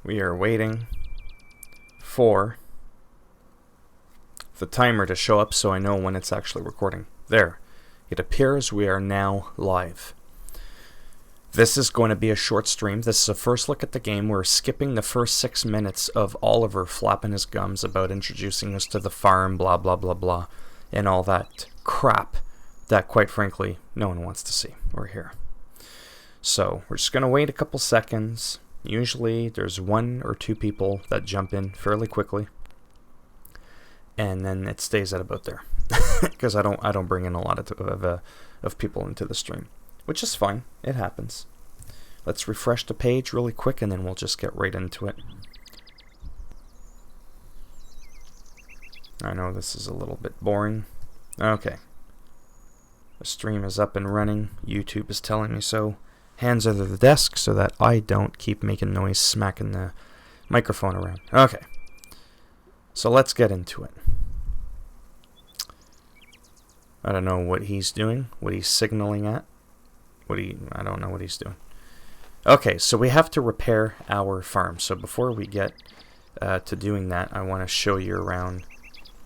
We are waiting for the timer to show up so I know when it's actually recording. There. It appears we are now live. This is going to be a short stream. This is a first look at the game. We're skipping the first 6 minutes of Oliver flapping his gums about introducing us to the farm, blah, blah, blah, blah, and all that crap that, quite frankly, no one wants to see. We're here. So, we're just going to wait a couple seconds. Usually, there's 1 or 2 people that jump in fairly quickly. And then it stays at about there. Because I don't bring in a lot of people into the stream. Which is fine. It happens. Let's refresh the page really quick and then we'll just get right into it. I know this is a little bit boring. Okay. The stream is up and running. YouTube is telling me so. Hands under the desk so that I don't keep making noise smacking the microphone around. Okay. So let's get into it. I don't know what he's doing, what he's signaling at. I don't know what he's doing. Okay, so we have to repair our farm. So before we get to doing that, I want to show you around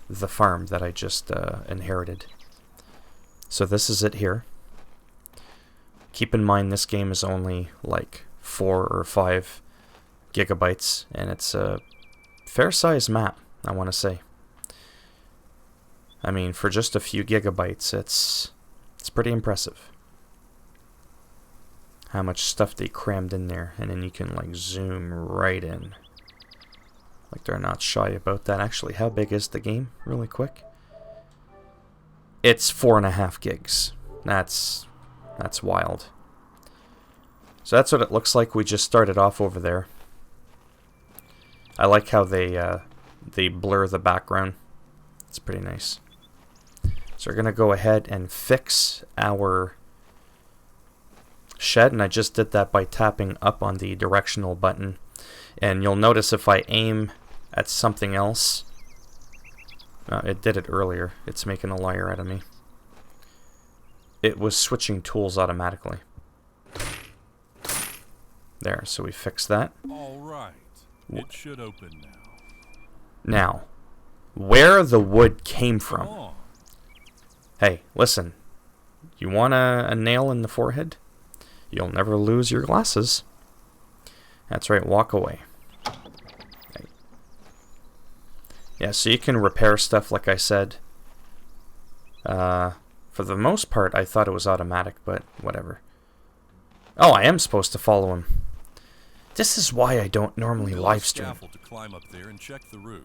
the farm that I just inherited. So this is it here. Keep in mind this game is only like 4 or 5 gigabytes, and it's a fair size map, I want to say. I mean, for just a few gigabytes, it's pretty impressive. How much stuff they crammed in there, and then you can like zoom right in. Like they're not shy about that. Actually, how big is the game? Really quick. It's 4.5 gigs. That's wild. So that's what it looks like. We just started off over there. I like how they blur the background. It's pretty nice. So we're gonna go ahead and fix our shed, and I just did that by tapping up on the directional button. And you'll notice if I aim at something else, it did it earlier. It's making a liar out of me. It was switching tools automatically. There, so we fixed that. All right, it should open now. Now, where the wood came from. Hey, listen. You want a nail in the forehead? You'll never lose your glasses. That's right, walk away. Okay. Yeah, so you can repair stuff like I said. For the most part, I thought it was automatic, but whatever. Oh, I am supposed to follow him. This is why I don't normally live stream. Build a scaffold to climb up there and check the roof.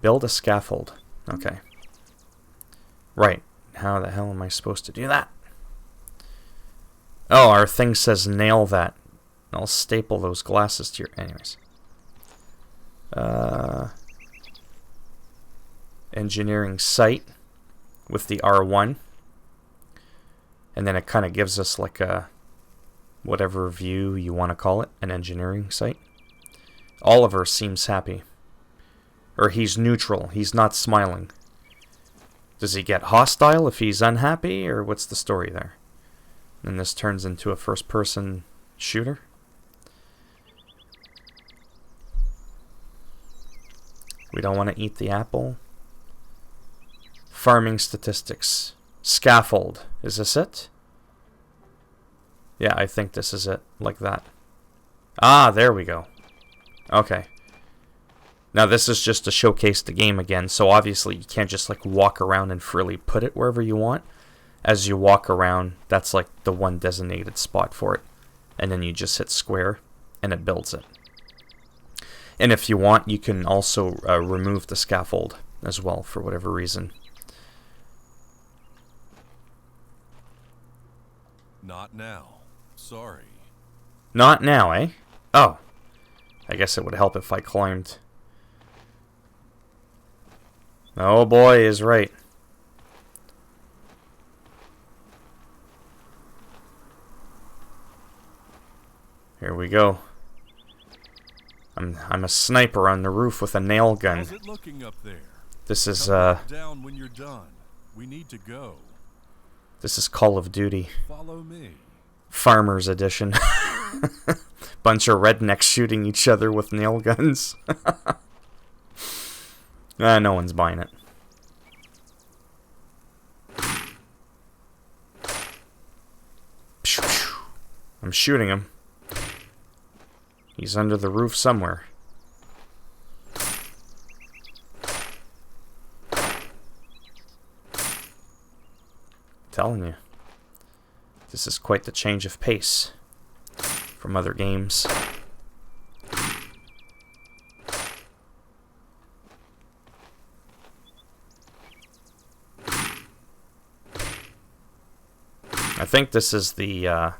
Build a scaffold. Okay. Right. How the hell am I supposed to do that? Oh, our thing says nail that. I'll staple those glasses to your... Anyways. Engineering site with the R1. And then it kind of gives us like a... whatever view you want to call it. An engineering site. Oliver seems happy. Or he's neutral. He's not smiling. Does he get hostile if he's unhappy? Or what's the story there? And this turns into a first-person shooter. We don't want to eat the apple. Farming statistics. Scaffold. Is this it? Yeah, I think this is it. Like that. Ah, there we go. Okay. Now this is just to showcase the game again, so obviously you can't just like walk around and freely put it wherever you want. As you walk around, that's like the one designated spot for it. And then you just hit square, and it builds it. And if you want, you can also remove the scaffold as well, for whatever reason. Not now. Sorry. Not now, eh? Oh. I guess it would help if I climbed. Oh boy is right. Here we go. I'm a sniper on the roof with a nail gun. How's it looking up there? This is down when you're done. We need to go. This is Call of Duty. Follow me. Farmer's Edition. Bunch of rednecks shooting each other with nail guns. No one's buying it. I'm shooting him. He's under the roof somewhere. Telling you. This is quite the change of pace from other games. I think this is the, I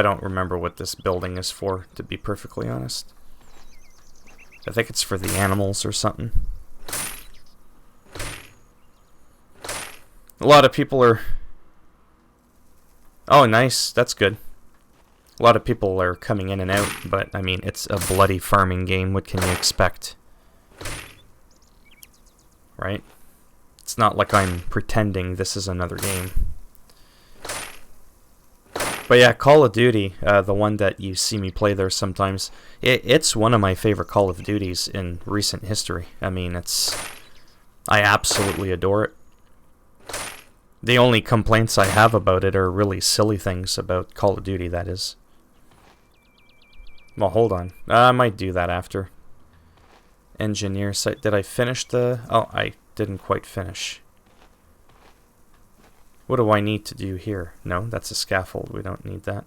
don't remember what this building is for, to be perfectly honest. I think it's for the animals or something. A lot of people are... Oh, nice. That's good. A lot of people are coming in and out, but, I mean, it's a bloody farming game. What can you expect? Right? It's not like I'm pretending this is another game. But yeah, Call of Duty, the one that you see me play there sometimes, it's one of my favorite Call of Duties in recent history. I mean, I absolutely adore it. The only complaints I have about it are really silly things about Call of Duty, that is. Well, hold on. I might do that after. Engineer site. Did I finish the... Oh, I didn't quite finish. What do I need to do here? No, that's a scaffold. We don't need that.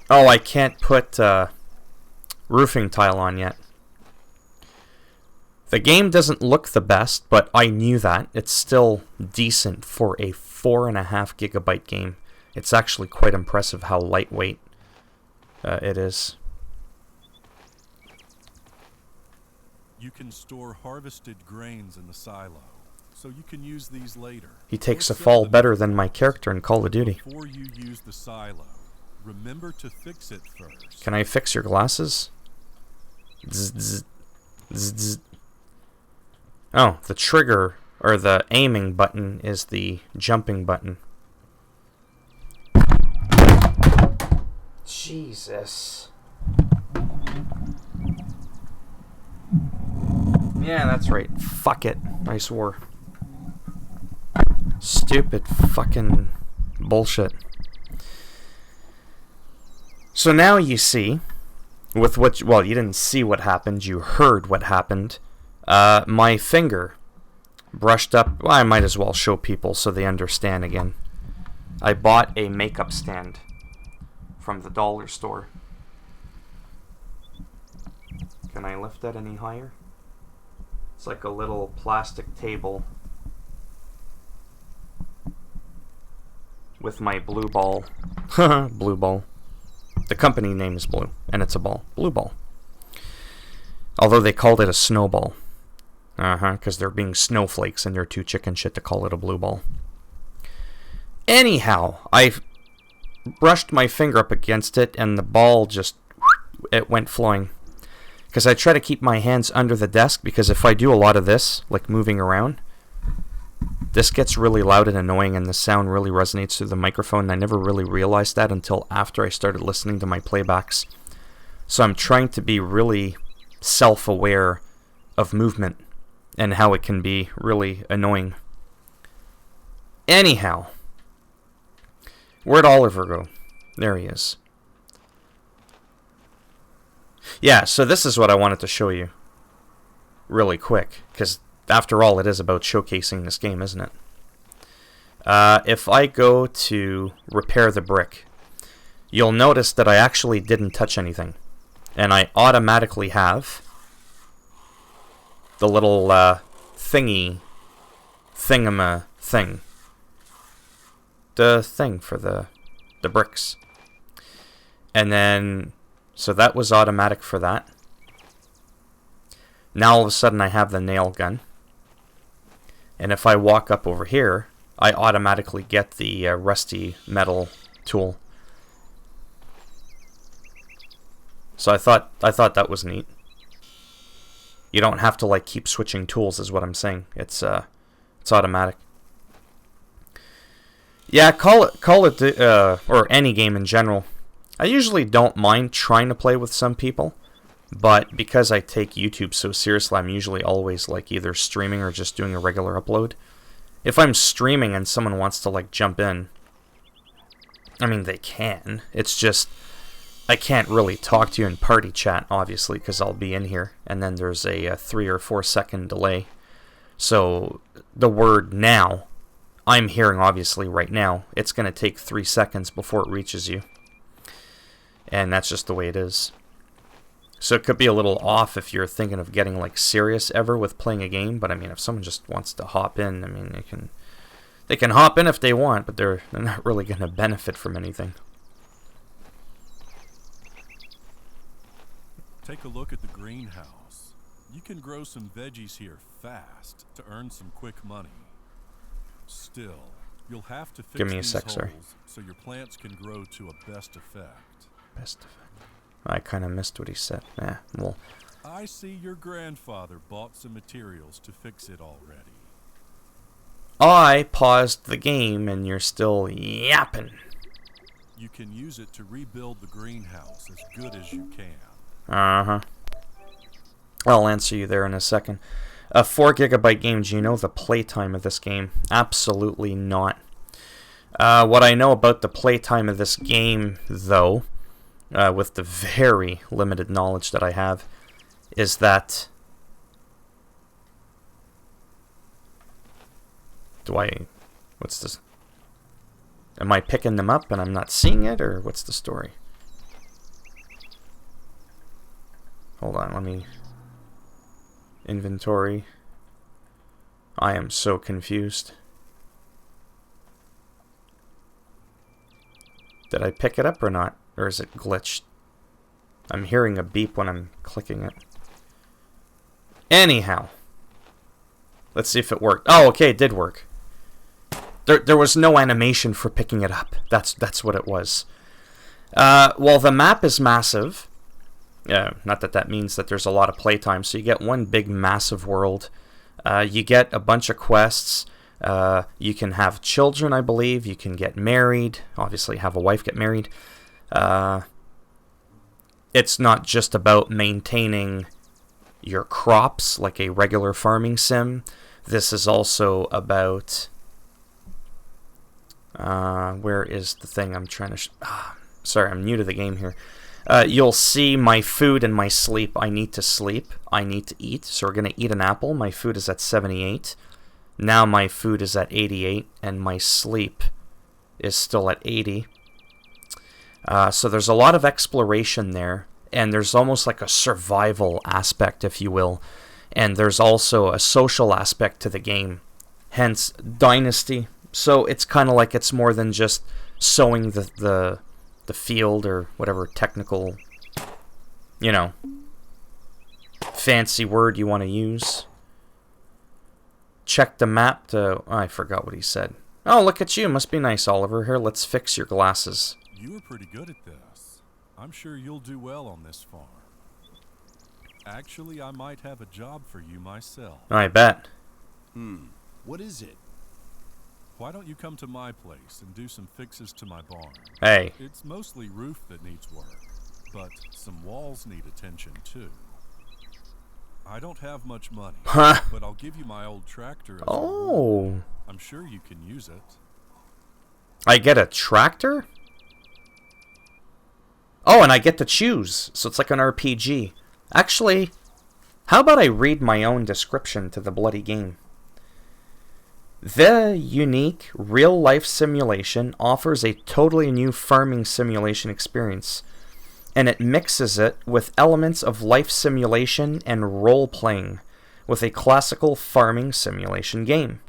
Oh, I can't put roofing tile on yet. The game doesn't look the best, but I knew that. It's still decent for a 4.5 gigabyte game. It's actually quite impressive how lightweight it is. You can store harvested grains in the silo, so you can use these later. He takes a fall better than my character in Call of Duty. Before you use the silo, remember to fix it first. Can I fix your glasses? Zzz, zzz, zzz. Oh, the trigger, or the aiming button, is the jumping button. Jesus. Yeah, that's right. Fuck it. I swore. Stupid fucking bullshit. So now you see, with what... Well, you didn't see what happened. You heard what happened. My finger brushed up... Well, I might as well show people so they understand again. I bought a makeup stand from the dollar store. Can I lift that any higher? It's like a little plastic table with my blue ball. Blue ball. The company name is Blue, and it's a ball. Blue ball. Although they called it a snowball. Because they're being snowflakes and they're too chicken shit to call it a blue ball. Anyhow, I brushed my finger up against it and the ball just... It went flying. Because I try to keep my hands under the desk, because if I do a lot of this, like moving around, this gets really loud and annoying and the sound really resonates through the microphone, and I never really realized that until after I started listening to my playbacks. So I'm trying to be really self-aware of movement and how it can be really annoying. Anyhow, where'd Oliver go? There he is. Yeah, so this is what I wanted to show you really quick, because after all, it is about showcasing this game, isn't it? If I go to repair the brick, you'll notice that I actually didn't touch anything, and I automatically have the little thingama thing. The thing for the bricks. And then... So that was automatic for that. Now all of a sudden I have the nail gun. And if I walk up over here, I automatically get the rusty metal tool. So I thought that was neat. You don't have to like keep switching tools, is what I'm saying. It's automatic. Yeah, call it, or any game in general. I usually don't mind trying to play with some people, but because I take YouTube so seriously, I'm usually always like either streaming or just doing a regular upload. If I'm streaming and someone wants to like jump in, I mean they can. It's just I can't really talk to you in party chat, obviously, because I'll be in here, and then there's a 3 or 4 second delay. So the word now, I'm hearing obviously right now, it's going to take 3 seconds before it reaches you. And that's just the way it is. So it could be a little off if you're thinking of getting like serious ever with playing a game, but I mean if someone just wants to hop in, I mean they can hop in if they want, but they're not really going to benefit from anything. Take a look at the greenhouse. You can grow some veggies here fast to earn some quick money. Still, you'll have to fix these holes so your plants can grow to a best effect. Best effect. I kind of missed what he said. Well. I see your grandfather bought some materials to fix it already. I paused the game and you're still yapping. You can use it to rebuild the greenhouse as good as you can. Uh-huh. I'll answer you there in a second. A 4 gigabyte game, do you know the playtime of this game? Absolutely not. What I know about the playtime of this game, though, with the very limited knowledge that I have, is that... What's this? Am I picking them up and I'm not seeing it, or what's the story? Hold on, let me... Inventory. I am so confused. Did I pick it up or not? Or is it glitched? I'm hearing a beep when I'm clicking it. Anyhow. Let's see if it worked. Oh, okay, it did work. There was no animation for picking it up. That's what it was. Well, the map is massive. Not that that means that there's a lot of playtime. So you get one big massive world. You get a bunch of quests. You can have children, I believe. You can get married. Obviously, have a wife, get married. It's not just about maintaining your crops like a regular farming sim. This is also about... where is the thing I'm trying to... sorry, I'm new to the game here. You'll see my food and my sleep. I need to sleep. I need to eat. So we're going to eat an apple. My food is at 78. Now my food is at 88. And my sleep is still at 80. So there's a lot of exploration there. And there's almost like a survival aspect, if you will. And there's also a social aspect to the game. Hence, Dynasty. So it's kind of like it's more than just sowing the field or whatever technical, you know, fancy word you want to use. Check the map to... I forgot what he said. Oh, look at you. Must be nice, Oliver. Here, let's fix your glasses. You were pretty good at this. I'm sure you'll do well on this farm. Actually, I might have a job for you myself. I bet. What is it? Why don't you come to my place and do some fixes to my barn? Hey. It's mostly roof that needs work, but some walls need attention too. I don't have much money, but I'll give you my old tractor as a reward. I'm sure you can use it. I get a tractor? Oh, and I get to choose, so it's like an RPG. Actually, how about I read my own description to the bloody game? The unique real-life simulation offers a totally new farming simulation experience, and it mixes it with elements of life simulation and role-playing with a classical farming simulation game.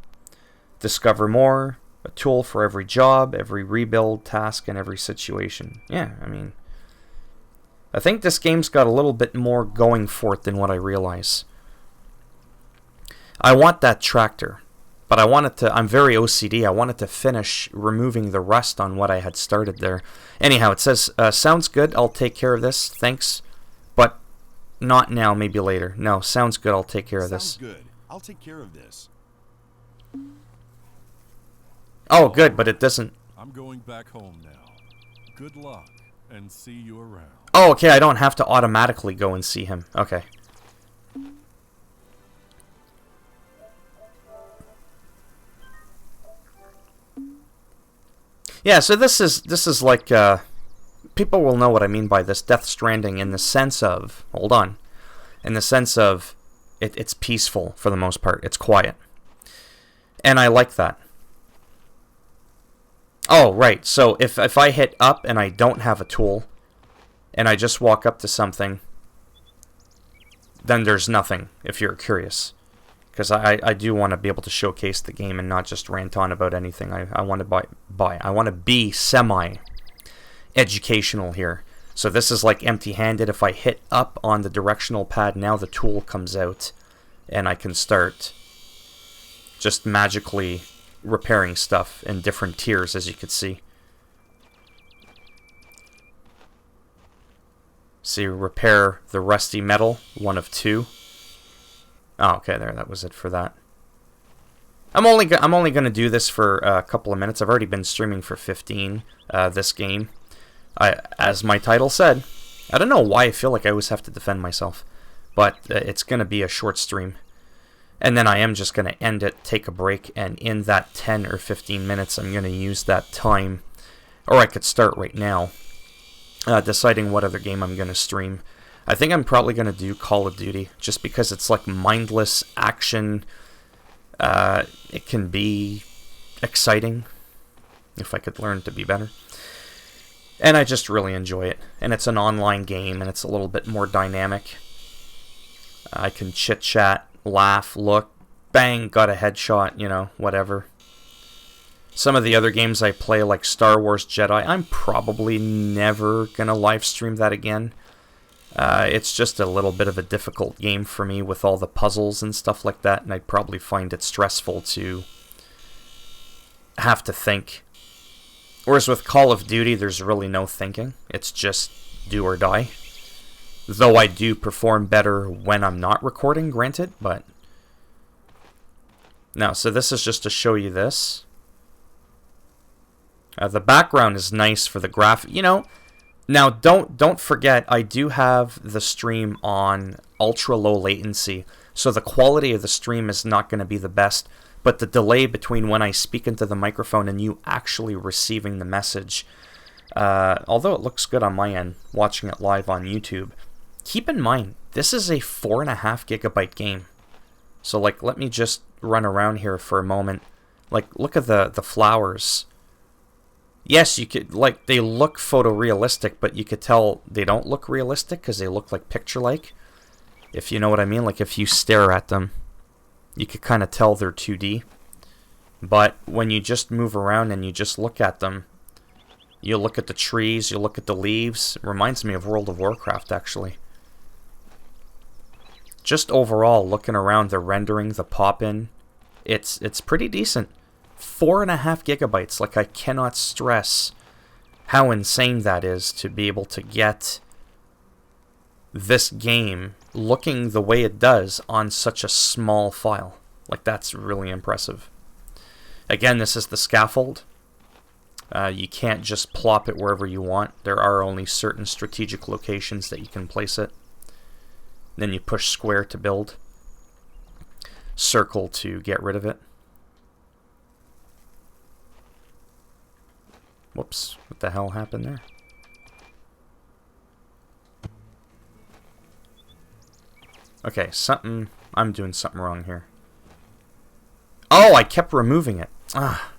Discover more, a tool for every job, every rebuild task, and every situation. Yeah, I mean, I think this game's got a little bit more going for it than what I realize. I want that tractor. But I wanted to, I'm very OCD, I wanted to finish removing the rust on what I had started there. Anyhow, it says, sounds good, I'll take care of this, thanks. But not now, maybe later. No, sounds good, I'll take care of this. Sounds good, I'll take care of this. Oh, good, but it doesn't... I'm going back home now. Good luck, and see you around. Oh, okay, I don't have to automatically go and see him. Okay. Yeah, so this is like, people will know what I mean by this Death Stranding in the sense of, hold on, in the sense of, it's peaceful for the most part. It's quiet. And I like that. Oh, right, so if I hit up and I don't have a tool, and I just walk up to something, then there's nothing, if you're curious. Because I do want to be able to showcase the game and not just rant on about anything. I want to I want to be semi-educational here. So this is like empty-handed. If I hit up on the directional pad, now the tool comes out, and I can start just magically repairing stuff in different tiers, as you could see. See, repair the rusty metal, 1 of 2. Oh, okay, there, that was it for that. I'm only going to do this for a couple of minutes. I've already been streaming for 15, this game. As my title said, I don't know why I feel like I always have to defend myself, but it's going to be a short stream. And then I am just going to end it, take a break, and in that 10 or 15 minutes, I'm going to use that time, or I could start right now, deciding what other game I'm going to stream. I think I'm probably going to do Call of Duty, just because it's like mindless action. It can be exciting, if I could learn to be better. And I just really enjoy it. And it's an online game, and it's a little bit more dynamic. I can chit-chat, laugh, look, bang, got a headshot, you know, whatever. Some of the other games I play, like Star Wars Jedi, I'm probably never going to live stream that again. It's just a little bit of a difficult game for me with all the puzzles and stuff like that, and I'd probably find it stressful to have to think. Whereas with Call of Duty, there's really no thinking. It's just do or die. Though I do perform better when I'm not recording, granted, but... No, so this is just to show you this. The background is nice for the graphic. You know, now don't forget, I do have the stream on ultra low latency, so the quality of the stream is not going to be the best, but the delay between when I speak into the microphone and you actually receiving the message, although it looks good on my end, watching it live on YouTube, keep in mind, this is a 4.5 gigabyte game. So, like, let me just run around here for a moment. Like, look at the flowers. Yes, you could, like, they look photorealistic, but you could tell they don't look realistic because they look like picture-like. If you know what I mean, like if you stare at them, you could kind of tell they're 2D. But when you just move around and you just look at them, you look at the trees, you look at the leaves. It reminds me of World of Warcraft, actually. Just overall, looking around, the rendering, the pop-in, it's pretty decent. 4.5 gigabytes, like I cannot stress how insane that is to be able to get this game looking the way it does on such a small file. Like, that's really impressive. Again, this is the scaffold. You can't just plop it wherever you want. There are only certain strategic locations that you can place it. Then you push square to build. Circle to get rid of it. Whoops, what the hell happened there? Okay, I'm doing something wrong here. Oh, I kept removing it. Ah.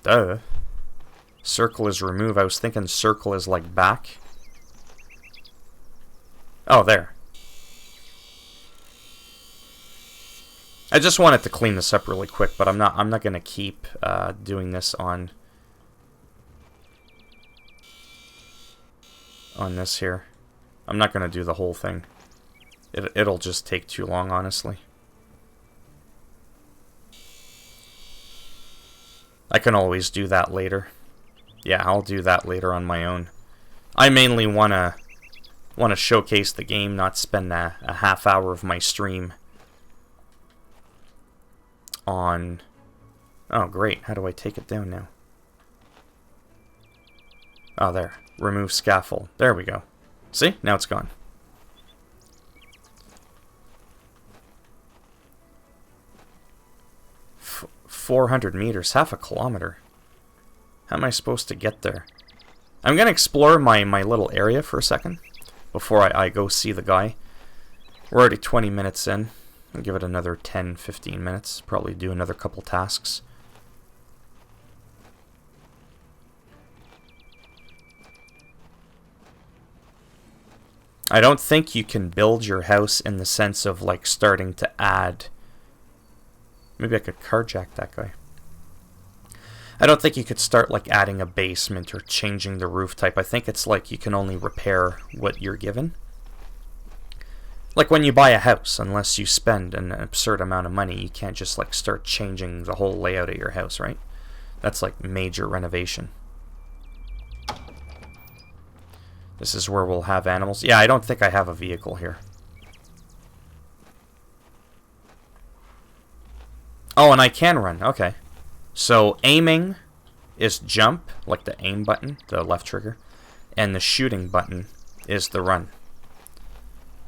Duh. Circle is remove. I was thinking circle is like back. Oh, there. I just wanted to clean this up really quick, but I'm not going to keep doing this on this here. I'm not going to do the whole thing. It'll just take too long, honestly. I can always do that later. Yeah, I'll do that later on my own. I mainly want to showcase the game, not spend a half hour of my stream on Oh, great. How do I take it down now? Oh, there. Remove scaffold. There we go. See? Now it's gone. F 400 meters. Half a kilometer. How am I supposed to get there? I'm going to explore my little area for a second before I go see the guy. We're already 20 minutes in. I'll give it another 10-15 minutes. Probably do another couple tasks. I don't think you can build your house in the sense of like starting to add. Maybe I could carjack that guy. I don't think you could start like adding a basement or changing the roof type. I think it's like you can only repair what you're given. Like when you buy a house, unless you spend an absurd amount of money, you can't just like start changing the whole layout of your house, right? That's like major renovation. This is where we'll have animals. Yeah, I don't think I have a vehicle here. Oh, and I can run. Okay. So aiming is jump, like the aim button, the left trigger. And the shooting button is the run.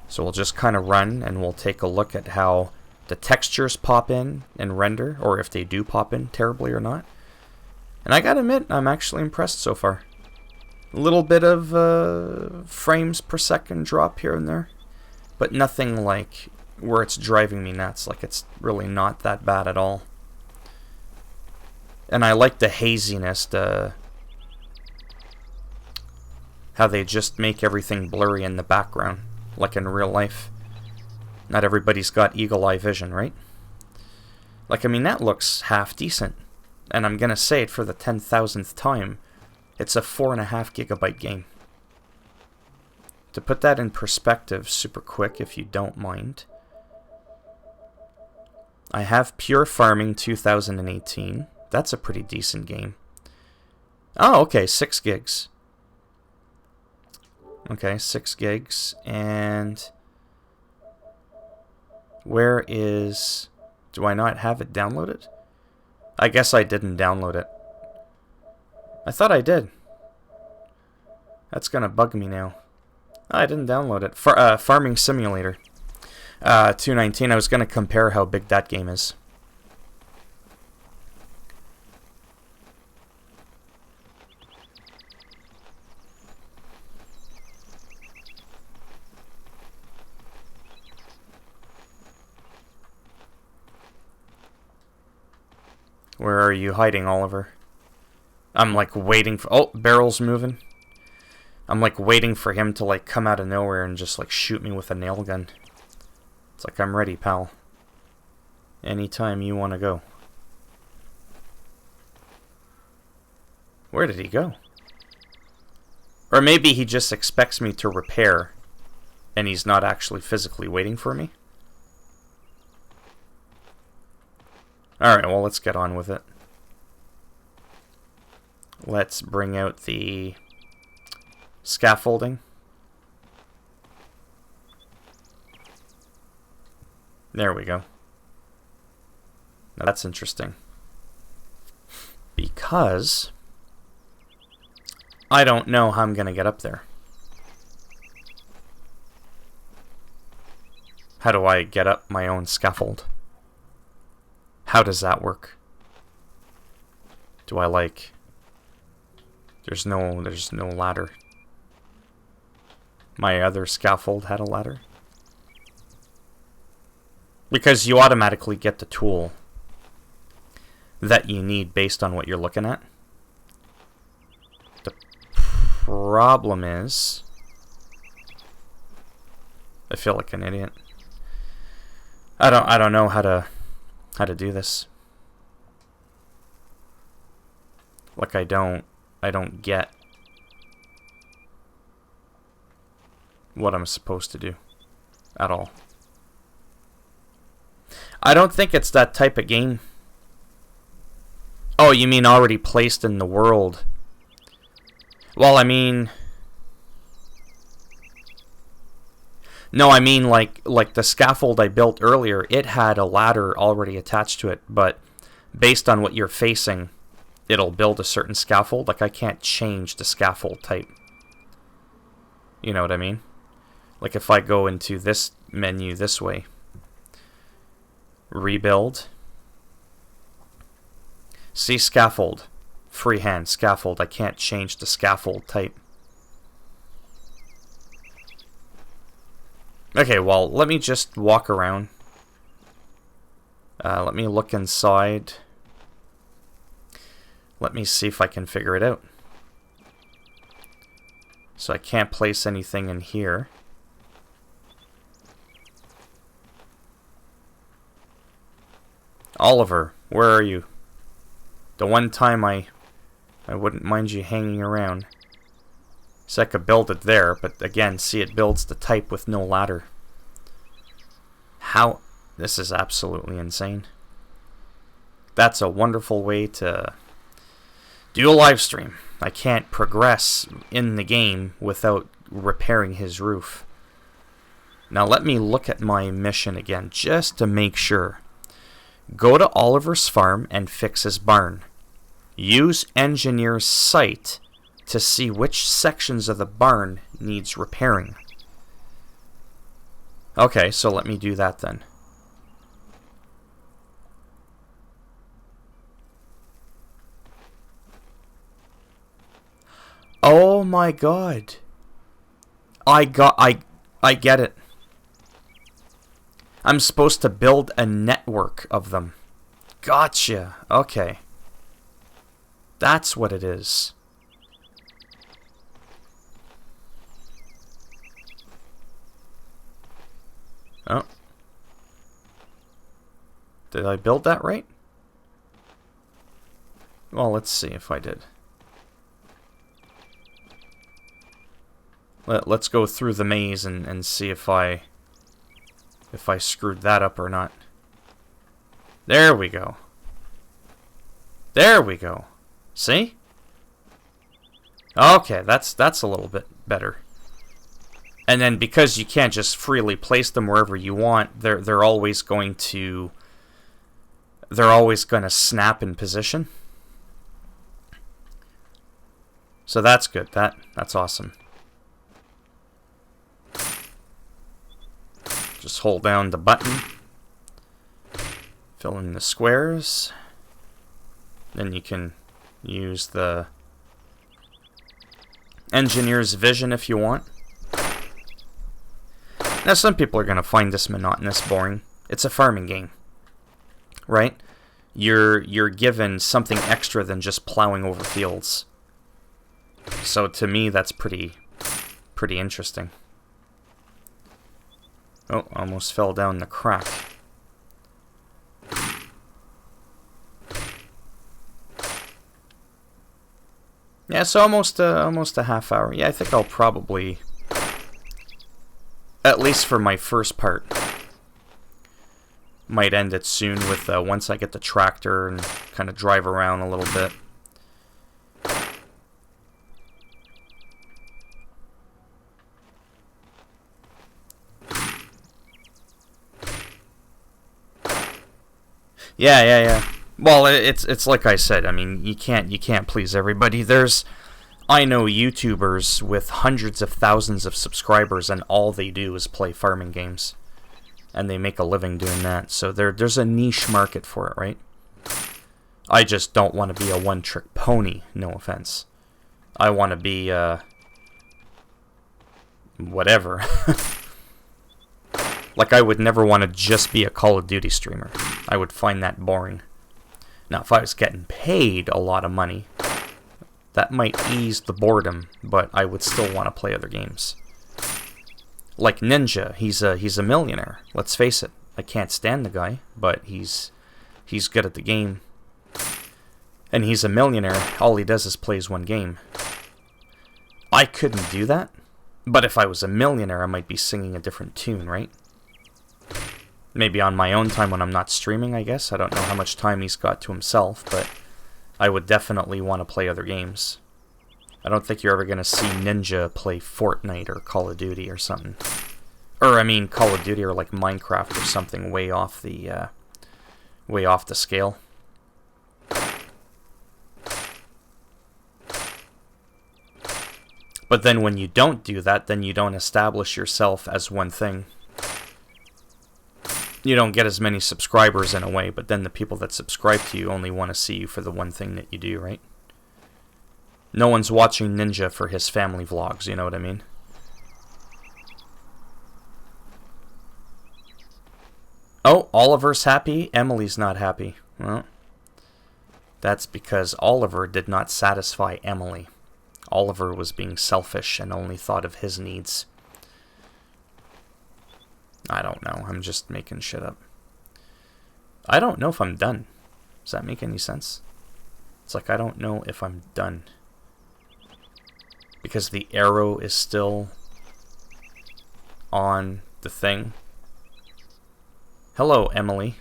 So we'll just kind of run and we'll take a look at how the textures pop in and render, or if they do pop in terribly or not. And I gotta admit, I'm actually impressed so far. A little bit of frames per second drop here and there, but nothing like where it's driving me nuts. Like it's really not that bad at all. And I like the haziness, how they just make everything blurry in the background, like in real life. Not everybody's got eagle eye vision, right? Like, I mean, that looks half decent. And I'm gonna say it for the 10,000th time. It's a 4.5 gigabyte game. To put that in perspective super quick, if you don't mind. I have Pure Farming 2018. That's a pretty decent game. Oh, okay, 6 gigs. Okay, 6 gigs. And where is... Do I not have it downloaded? I guess I didn't download it. I thought I did. That's gonna bug me now. Oh, I didn't download it. Farming Simulator 219. I was gonna compare how big that game is. Where are you hiding, Oliver? I'm like waiting for... Oh, barrel's moving. I'm like waiting for him to like come out of nowhere and just like shoot me with a nail gun. It's like, I'm ready, pal. Anytime you want to go. Where did he go? Or maybe he just expects me to repair and he's not actually physically waiting for me. Alright, well, let's get on with it. Let's bring out the scaffolding. There we go. Now that's interesting. Because I don't know how I'm going to get up there. How do I get up my own scaffold? How does that work? Do I like... There's no ladder. My other scaffold had a ladder. Because you automatically get the tool that you need based on what you're looking at. The problem is... I feel like an idiot. I don't know how to do this. Like I don't get what I'm supposed to do at all. I don't think it's that type of game. Oh, you mean already placed in the world? Well, I mean... No, I mean like the scaffold I built earlier, it had a ladder already attached to it, but based on what you're facing, it'll build a certain scaffold. Like, I can't change the scaffold type. You know what I mean? Like, if I go into this menu this way, rebuild, see scaffold, freehand scaffold, I can't change the scaffold type. Okay, well, let me just walk around. Let me look inside. Let me see if I can figure it out. So I can't place anything in here. Oliver, where are you? The one time I wouldn't mind you hanging around. So I could build it there, but again, see, it builds the type with no ladder. How? This is absolutely insane. That's a wonderful way to do a live stream. I can't progress in the game without repairing his roof. Now let me look at my mission again, just to make sure. Go to Oliver's farm and fix his barn. Use engineer's sight to see which sections of the barn needs repairing. Okay, so let me do that then. Oh my god. I get it. I'm supposed to build a network of them. Gotcha. Okay. That's what it is. Oh. Did I build that right? Well, let's see if I did. Let's go through the maze and see if I screwed that up or not. There we go. There we go. See? Okay, that's a little bit better. And then because you can't just freely place them wherever you want, they're always going to snap in position. So that's good. That's awesome. Just hold down the button. Fill in the squares. Then you can use the engineer's vision if you want. Now some people are going to find this monotonous, boring. It's a farming game, right? You're given something extra than just plowing over fields. So to me that's pretty interesting. Oh, almost fell down the crack. Yeah, so almost a half hour. Yeah, I think I'll probably, at least for my first part, might end it soon with once I get the tractor and kind of drive around a little bit. Yeah. Well, it's like I said. I mean, you can't please everybody. I know YouTubers with hundreds of thousands of subscribers, and all they do is play farming games, and they make a living doing that. So there's a niche market for it, right? I just don't want to be a one-trick pony. No offense. I want to be whatever. Like, I would never want to just be a Call of Duty streamer. I would find that boring. Now, if I was getting paid a lot of money, that might ease the boredom, but I would still want to play other games. Like Ninja, he's a millionaire. Let's face it. I can't stand the guy, but he's good at the game. And he's a millionaire. All he does is plays one game. I couldn't do that, but if I was a millionaire, I might be singing a different tune, right? Maybe on my own time when I'm not streaming, I guess. I don't know how much time he's got to himself, but I would definitely want to play other games. I don't think you're ever going to see Ninja play Fortnite or Call of Duty or something. Or, I mean, Call of Duty or like Minecraft or something way off the scale. But then when you don't do that, then you don't establish yourself as one thing. You don't get as many subscribers in a way, but then the people that subscribe to you only want to see you for the one thing that you do, right? No one's watching Ninja for his family vlogs, you know what I mean? Oh, Oliver's happy, Emily's not happy. Well, that's because Oliver did not satisfy Emily. Oliver was being selfish and only thought of his needs. I don't know. I'm just making shit up. I don't know if I'm done. Does that make any sense? It's like I don't know if I'm done. Because the arrow is still on the thing. Hello, Emily.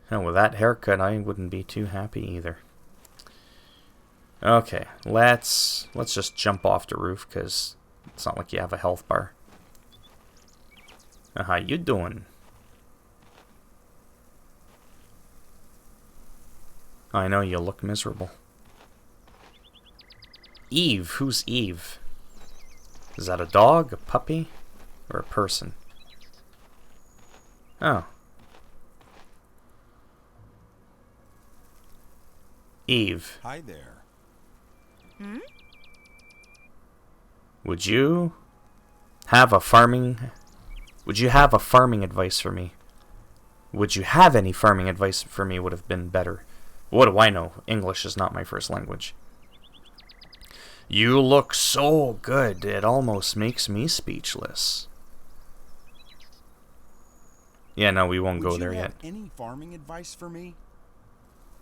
And with that haircut, I wouldn't be too happy either. Okay, let's just jump off the roof, because it's not like you have a health bar. How you doing? I know you look miserable. Eve, who's Eve? Is that a dog, a puppy, or a person? Oh. Eve. Hi there. Hmm? Would you have a farming advice for me? Would you have any farming advice for me would have been better. What do I know? English is not my first language. You look so good, it almost makes me speechless. Yeah, no, we won't go there yet. Would you have any farming advice for me?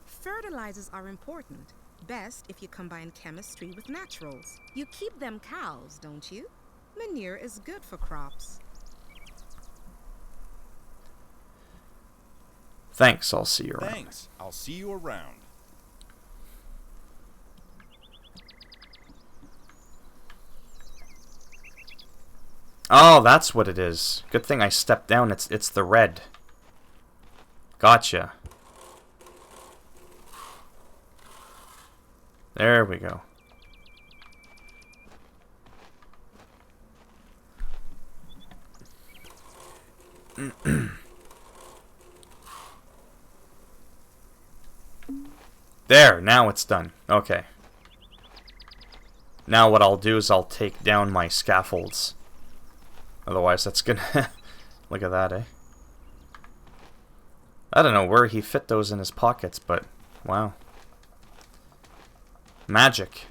Fertilizers are important. Best if you combine chemistry with naturals. You keep them cows, don't you? Manure is good for crops. Thanks, I'll see you around. Thanks. I'll see you around. Oh, that's what it is. Good thing I stepped down. It's the red. Gotcha. There we go. There, now it's done. Okay. Now what I'll do is I'll take down my scaffolds. Otherwise that's gonna... Look at that, eh? I don't know where he fit those in his pockets, but... Wow. Magic.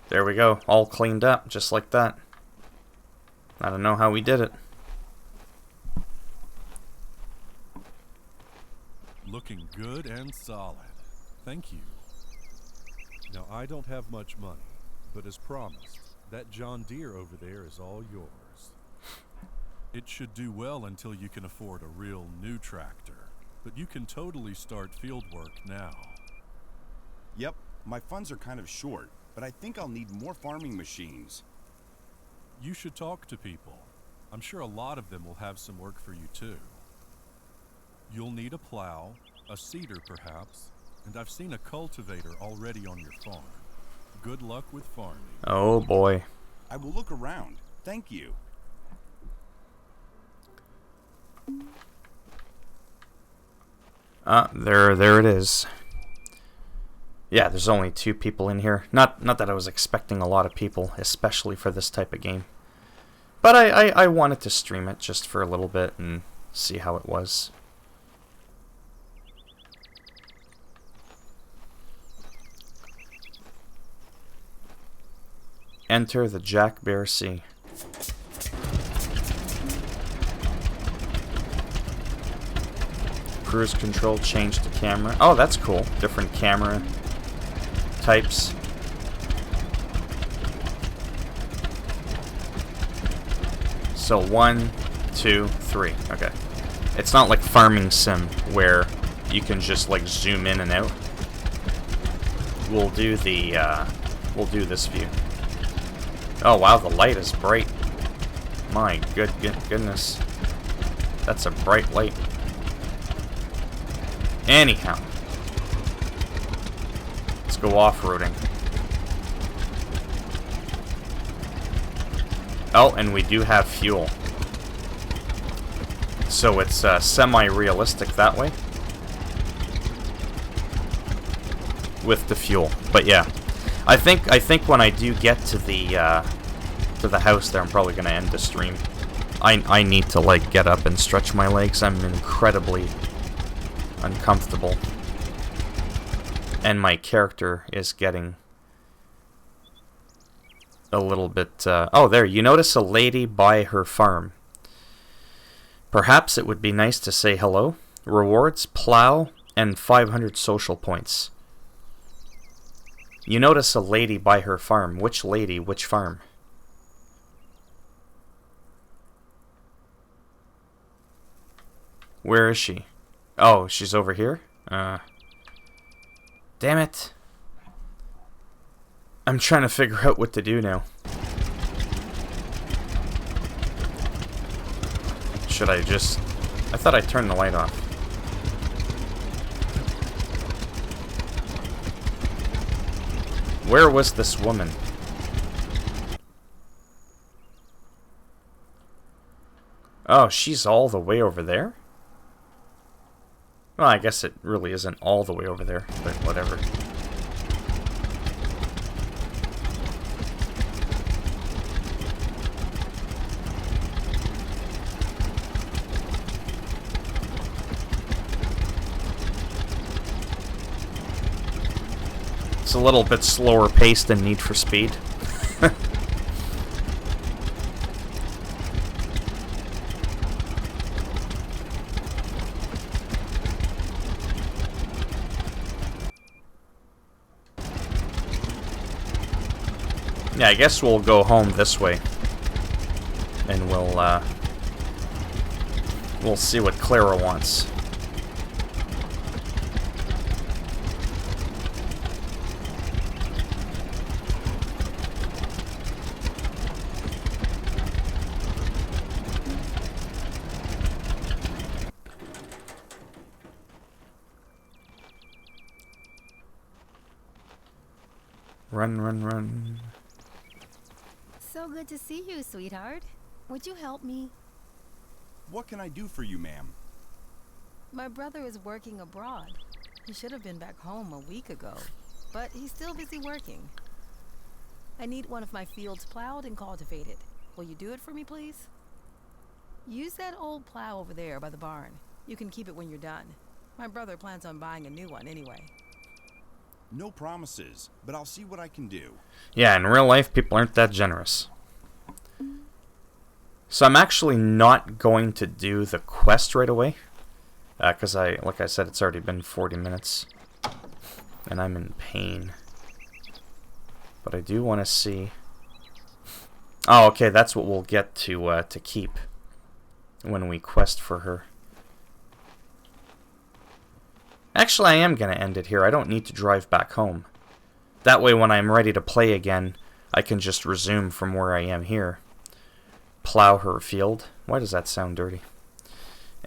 There we go. All cleaned up, just like that. I don't know how we did it. Looking good and solid. Thank you. Now, I don't have much money, but as promised, that John Deere over there is all yours. It should do well until you can afford a real new tractor, but you can totally start field work now. Yep, my funds are kind of short, but I think I'll need more farming machines. You should talk to people. I'm sure a lot of them will have some work for you too. You'll need a plow, a seeder perhaps, and I've seen a cultivator already on your farm. Good luck with farming. Oh boy. I will look around. Thank you. There it is. Yeah, there's only 2 people in here. Not that I was expecting a lot of people, especially for this type of game. But I wanted to stream it just for a little bit and see how it was. Enter the Jack Bear Sea. Cruise control, change to camera. Oh, that's cool. Different camera types. So 1, 2, 3. Okay. It's not like Farming Sim where you can just like zoom in and out. We'll do this view. Oh wow, the light is bright. My goodness. That's a bright light. Anyhow. go off-roading. Oh, and we do have fuel. So it's semi-realistic that way. With the fuel. But yeah. I think when I do get to the house there, I'm probably gonna end the stream. I need to like get up and stretch my legs. I'm incredibly uncomfortable. And my character is getting a little bit... oh, there, you notice a lady by her farm. Perhaps it would be nice to say hello. Rewards, plow, and 500 social points. You notice a lady by her farm. Which lady, which farm? Where is she? Oh, she's over here? Damn it. I'm trying to figure out what to do now. Should I just... I thought I turned the light off. Where was this woman? Oh, she's all the way over there? Well, I guess it really isn't all the way over there, but whatever. It's a little bit slower paced than Need for Speed. Yeah, I guess we'll go home this way. And we'll see what Clara wants. Run, run, run. So good to see you, sweetheart. Would you help me? What can I do for you, ma'am? My brother is working abroad. He should have been back home a week ago, but he's still busy working. I need one of my fields plowed and cultivated. Will you do it for me, please? Use that old plow over there by the barn. You can keep it when you're done. My brother plans on buying a new one anyway. No promises, but I'll see what I can do. Yeah, in real life, people aren't that generous. So I'm actually not going to do the quest right away. Because like I said, it's already been 40 minutes. And I'm in pain. But I do want to see... Oh, okay, that's what we'll get to keep when we quest for her. Actually, I am going to end it here. I don't need to drive back home. That way, when I'm ready to play again, I can just resume from where I am here. Plow her field. Why does that sound dirty?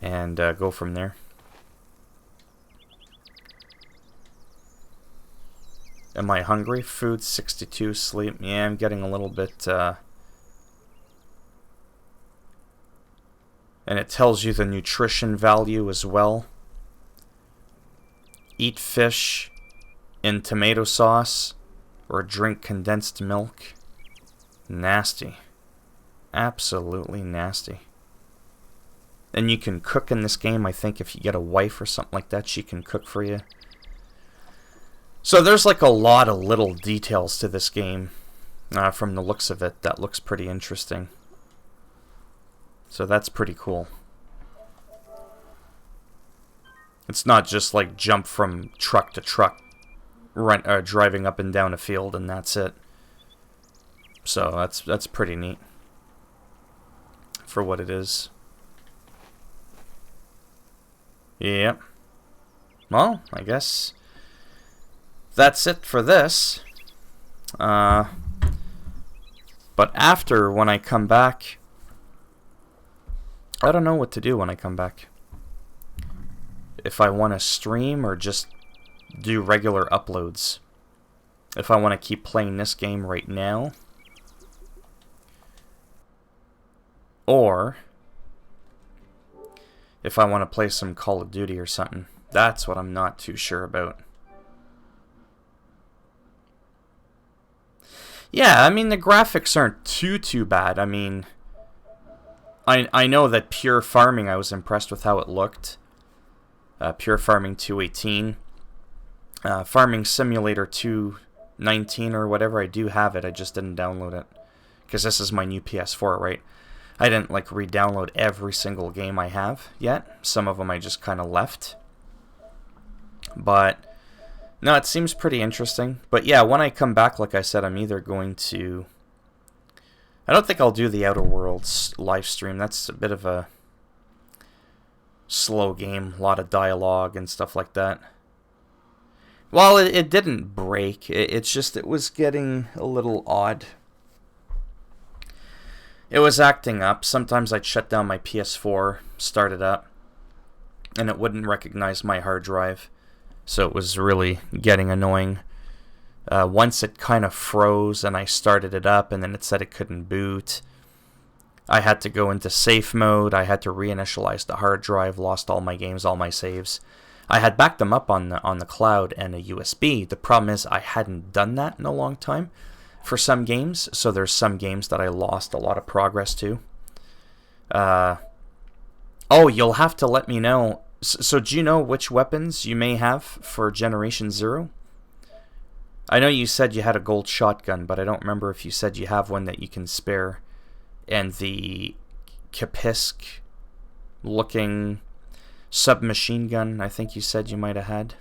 And go from there. Am I hungry? Food, 62, sleep. Yeah, I'm getting a little bit... And it tells you the nutrition value as well. Eat fish in tomato sauce or drink condensed milk. Nasty. Absolutely nasty. And you can cook in this game. I think if you get a wife or something like that, she can cook for you. So there's like a lot of little details to this game. From the looks of it, that looks pretty interesting. So that's pretty cool. It's not just like jump from truck to truck, driving up and down a field, and that's it. So that's pretty neat for what it is. Yep. Well, I guess that's it for this. But after, when I come back, I don't know what to do when I come back. If I want to stream or just do regular uploads. if I want to keep playing this game right now, or if I want to play some Call of Duty or something. That's what I'm not too sure about. Yeah, I mean, the graphics aren't too bad. I mean, I know that Pure Farming, I was impressed with how it looked. Pure Farming 218. Farming Simulator 219 or whatever, I do have it. I just didn't download it. Because this is my new PS4, right? I didn't, like, re-download every single game I have yet. Some of them I just kind of left. But no, it seems pretty interesting. But yeah, when I come back, like I said, I'm either going to... I don't think I'll do the Outer Worlds live stream. That's a bit of a slow game. A lot of dialogue and stuff like that. Well, it didn't break. It's just it was getting a little odd. It was acting up. Sometimes I'd shut down my PS4, start it up, and it wouldn't recognize my hard drive. So it was really getting annoying. Once it kind of froze and I started it up and then it said it couldn't boot. I had to go into safe mode. I had to reinitialize the hard drive, lost all my games, all my saves. I had backed them up on the cloud and a USB. The problem is I hadn't done that in a long time for some games. So there's some games that I lost a lot of progress to. Oh, you'll have to let me know. So do you know which weapons you may have for Generation 0? I know you said you had a gold shotgun, but I don't remember if you said you have one that you can spare. And the Kapisk looking submachine gun, I think you said you might have had.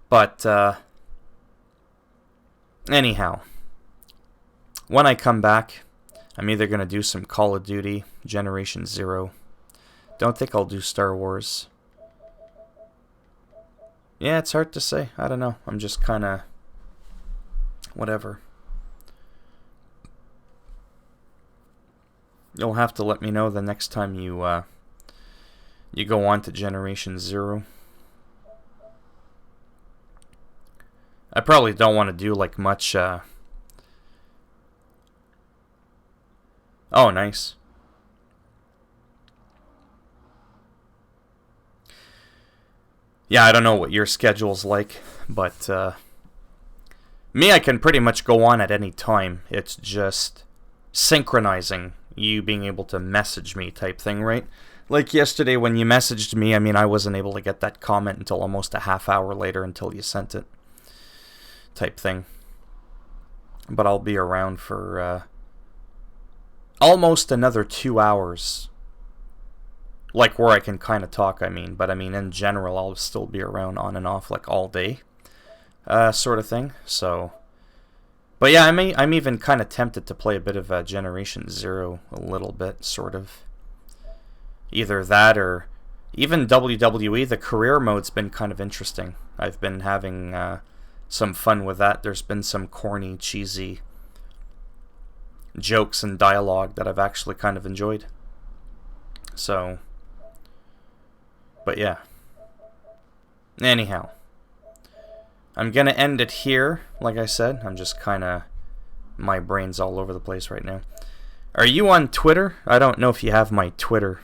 But, anyhow, when I come back, I'm either going to do some Call of Duty, Generation 0. Don't think I'll do Star Wars. Yeah, it's hard to say. I don't know. I'm just kind of... whatever. You'll have to let me know the next time you go on to Generation 0. I probably don't want to do like much... Oh, nice. Yeah, I don't know what your schedule's like, but me, I can pretty much go on at any time. It's just synchronizing you being able to message me type thing, right? Like yesterday when you messaged me, I mean, I wasn't able to get that comment until almost a half hour later until you sent it type thing. But I'll be around for almost another 2 hours. Like where I can kind of talk, I mean. But I mean, in general, I'll still be around on and off like all day. Sort of thing. So... But yeah, I'm even kind of tempted to play a bit of Generation 0 a little bit, sort of. Either that or even WWE, the career mode's been kind of interesting. I've been having some fun with that. There's been some corny, cheesy jokes and dialogue that I've actually kind of enjoyed. So... But yeah. Anyhow. I'm going to end it here. Like I said, I'm just kind of... my brain's all over the place right now. Are you on Twitter? I don't know if you have my Twitter.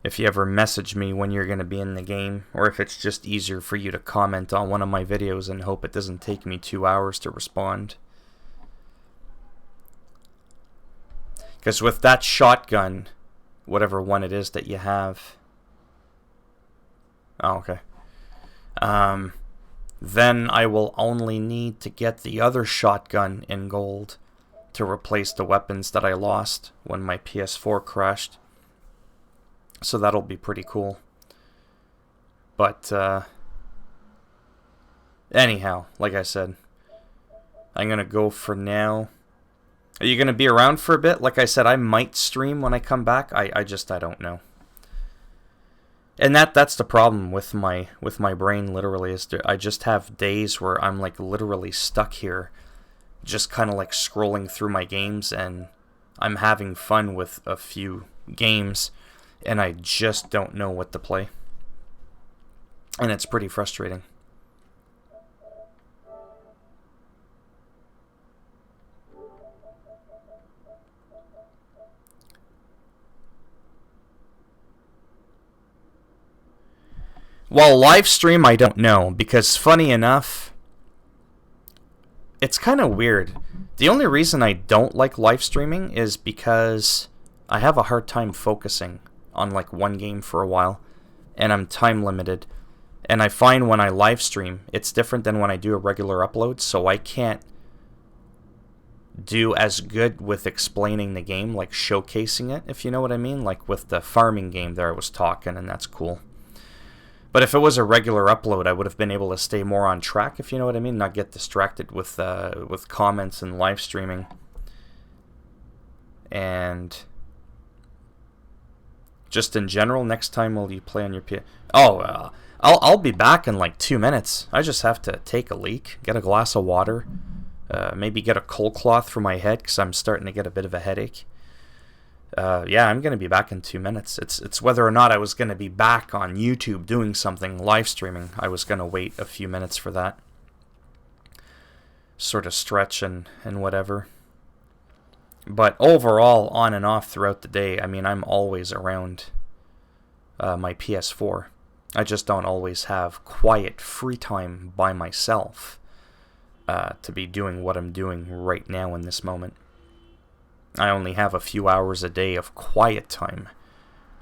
If you ever message me when you're going to be in the game. Or if it's just easier for you to comment on one of my videos and hope it doesn't take me 2 hours to respond. Because with that shotgun, whatever one it is that you have... Oh, okay. Then I will only need to get the other shotgun in gold to replace the weapons that I lost when my PS4 crashed. So that'll be pretty cool. But, anyhow, like I said, I'm going to go for now. Are you going to be around for a bit? Like I said, I might stream when I come back. I don't know. And that's the problem with my brain, literally, is I just have days where I'm like literally stuck here, just kind of like scrolling through my games, and I'm having fun with a few games, and I just don't know what to play. And it's pretty frustrating. Well, live stream, I don't know, because funny enough, it's kind of weird. The only reason I don't like live streaming is because I have a hard time focusing on like one game for a while, and I'm time limited. And I find when I live stream, it's different than when I do a regular upload, so I can't do as good with explaining the game, like showcasing it, if you know what I mean. Like with the farming game there, I was talking, and that's cool. But if it was a regular upload, I would have been able to stay more on track, if you know what I mean, not get distracted with comments and live streaming. And just in general, next time will you play on your PS? Oh, I'll be back in like 2 minutes. I just have to take a leak, get a glass of water, maybe get a cold cloth for my head because I'm starting to get a bit of a headache. Yeah, I'm going to be back in 2 minutes. It's whether or not I was going to be back on YouTube doing something, live streaming. I was going to wait a few minutes for that. Sort of stretch and whatever. But overall, on and off throughout the day, I mean, I'm always around my PS4. I just don't always have quiet, free time by myself to be doing what I'm doing right now in this moment. I only have a few hours a day of quiet time,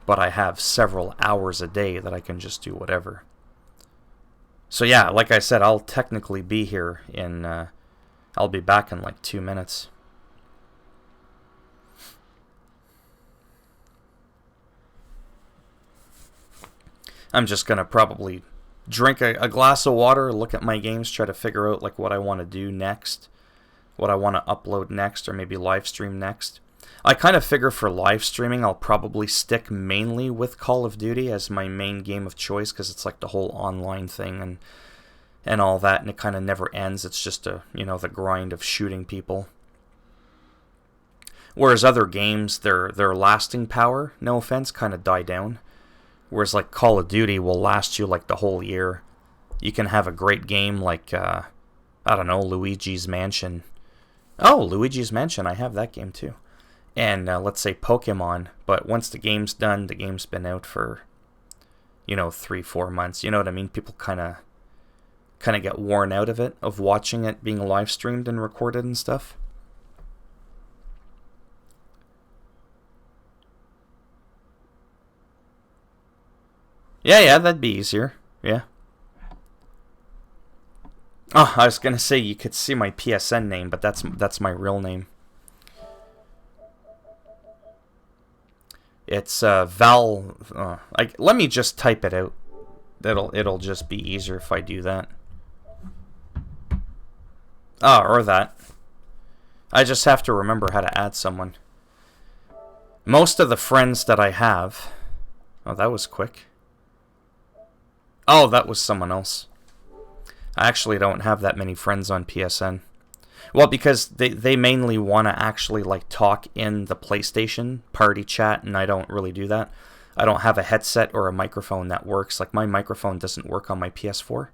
but I have several hours a day that I can just do whatever. So yeah, like I said, I'll technically be here in, I'll be back in like 2 minutes. I'm just going to probably drink a glass of water, look at my games, try to figure out like what I want to do next, what I want to upload next, or maybe live stream next. I kind of figure for live streaming I'll probably stick mainly with Call of Duty as my main game of choice because it's like the whole online thing and all that, and it kind of never ends. It's just the grind of shooting people. Whereas other games, their lasting power, no offense, kind of die down. Whereas like Call of Duty will last you like the whole year. You can have a great game like, I don't know, Luigi's Mansion. Oh, Luigi's Mansion, I have that game too. And let's say Pokemon, but once the game's done, the game's been out for, 3-4 months. You know what I mean? People kind of get worn out of it, of watching it being live streamed and recorded and stuff. Yeah, that'd be easier. Yeah. Oh, I was gonna say you could see my PSN name, but that's my real name. It's Val. Let me just type it out. It'll just be easier if I do that. Or that. I just have to remember how to add someone. Most of the friends that I have. Oh, that was quick. Oh, that was someone else. I actually don't have that many friends on PSN. Well, because they mainly want to actually like talk in the PlayStation party chat, and I don't really do that. I don't have a headset or a microphone that works. Like my microphone doesn't work on my PS4.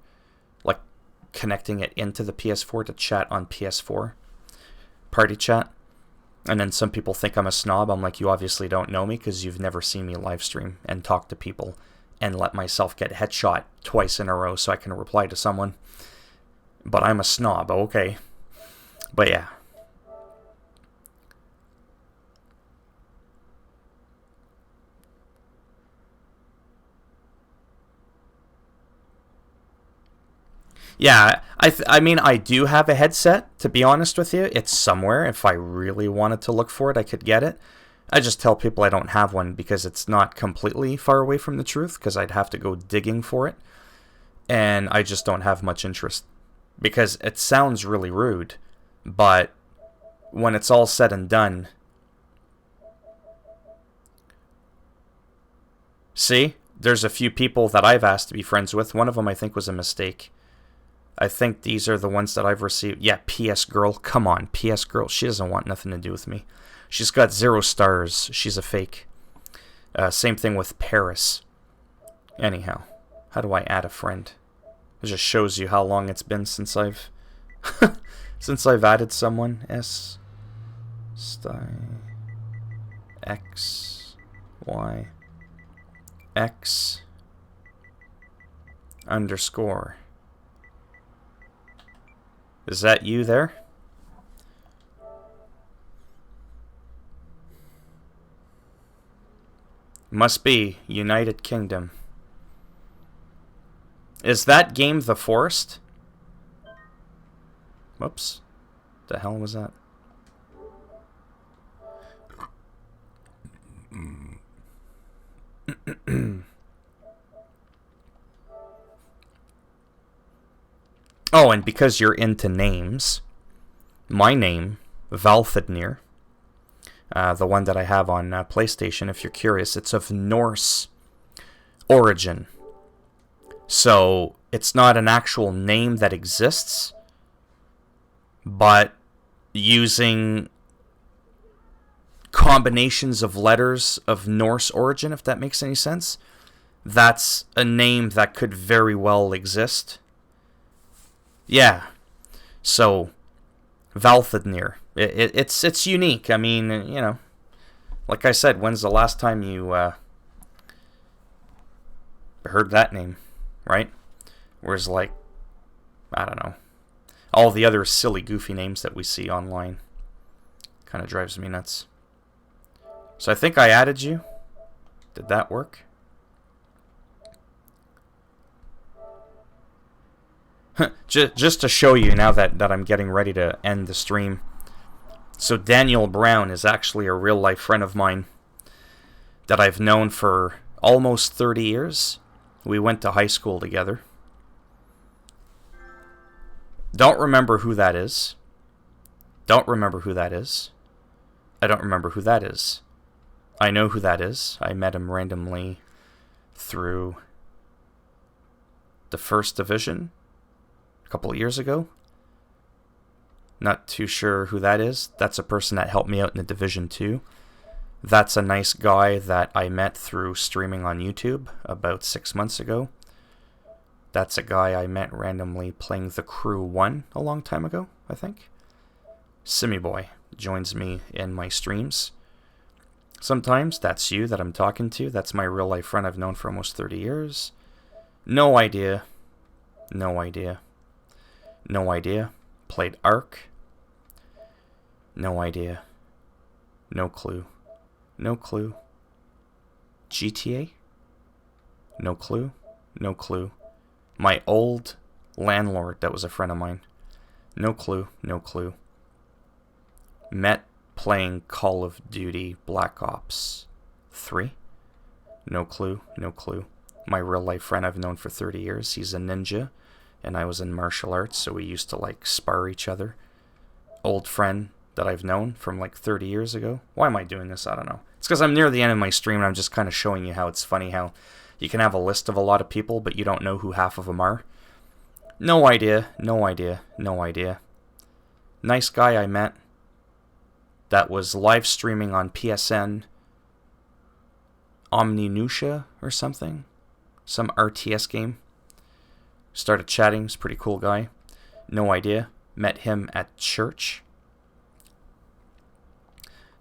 Like connecting it into the PS4 to chat on PS4 party chat. And then some people think I'm a snob. I'm like, you obviously don't know me because you've never seen me live stream and talk to people and let myself get headshot twice in a row so I can reply to someone. But I'm a snob, okay. But yeah. Yeah, I mean, I do have a headset, to be honest with you. It's somewhere. If I really wanted to look for it, I could get it. I just tell people I don't have one because it's not completely far away from the truth, because I'd have to go digging for it. And I just don't have much interest. Because it sounds really rude, but when it's all said and done... See? There's a few people that I've asked to be friends with. One of them I think was a mistake. I think these are the ones that I've received. Yeah, PS Girl. Come on, PS Girl. She doesn't want nothing to do with me. She's got 0 stars. She's a fake. Same thing with Paris. Anyhow, how do I add a friend? It just shows you how long it's been since I've since I've added someone. S X Y X underscore. Is that you there? Must be United Kingdom. Is that game The Forest? Whoops. The hell was that? Oh, and because you're into names, my name, Valthidnir, the one that I have on PlayStation, if you're curious, it's of Norse origin. So, it's not an actual name that exists, but using combinations of letters of Norse origin, if that makes any sense, that's a name that could very well exist. Yeah. So, Valthidnir. It's unique. I mean, you know, like I said, when's the last time you heard that name, right? Whereas, like, I don't know, all the other silly, goofy names that we see online kind of drives me nuts. So I think I added you. Did that work? Just to show you now that I'm getting ready to end the stream. So Daniel Brown is actually a real life friend of mine that I've known for almost 30 years. We went to high school together. Don't remember who that is. Don't remember who that is. I don't remember who that is. I know who that is. I met him randomly through the First Division a couple of years ago. Not too sure who that is. That's a person that helped me out in the Division 2. That's a nice guy that I met through streaming on YouTube about 6 months ago. That's a guy I met randomly playing The Crew 1 a long time ago, I think. Simmy Boy joins me in my streams. Sometimes that's you that I'm talking to. That's my real life friend I've known for almost 30 years. No idea. No idea. No idea. Played Ark. No idea. No clue. No clue. GTA? No clue. No clue. My old landlord that was a friend of mine. No clue. No clue. Met playing Call of Duty Black Ops 3. No clue. No clue. My real life friend I've known for 30 years. He's a ninja. And I was in martial arts, so we used to like spar each other. Old friend that I've known from like 30 years ago. Why am I doing this? I don't know. It's because I'm near the end of my stream and I'm just kind of showing you how it's funny how you can have a list of a lot of people, but you don't know who half of them are. No idea. No idea. No idea. Nice guy I met that was live streaming on PSN Omninutia or something. Some RTS game. Started chatting. He's a pretty cool guy. No idea. Met him at church.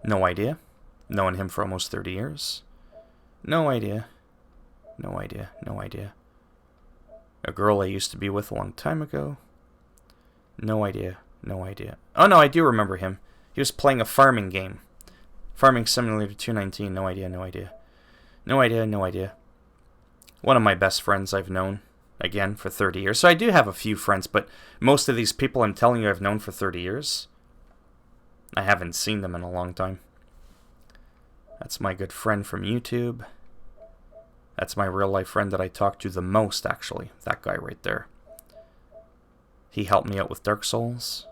No idea. Known him for almost 30 years. No idea. No idea. No idea. A girl I used to be with a long time ago. No idea. No idea. Oh no, I do remember him. He was playing a farming game. Farming Simulator 219. No idea. No idea. No idea. No idea. One of my best friends I've known. Again, for 30 years. So I do have a few friends, but most of these people I'm telling you I've known for 30 years, I haven't seen them in a long time. That's my good friend from YouTube. That's my real life friend that I talk to the most, actually. That guy right there. He helped me out with Dark Souls.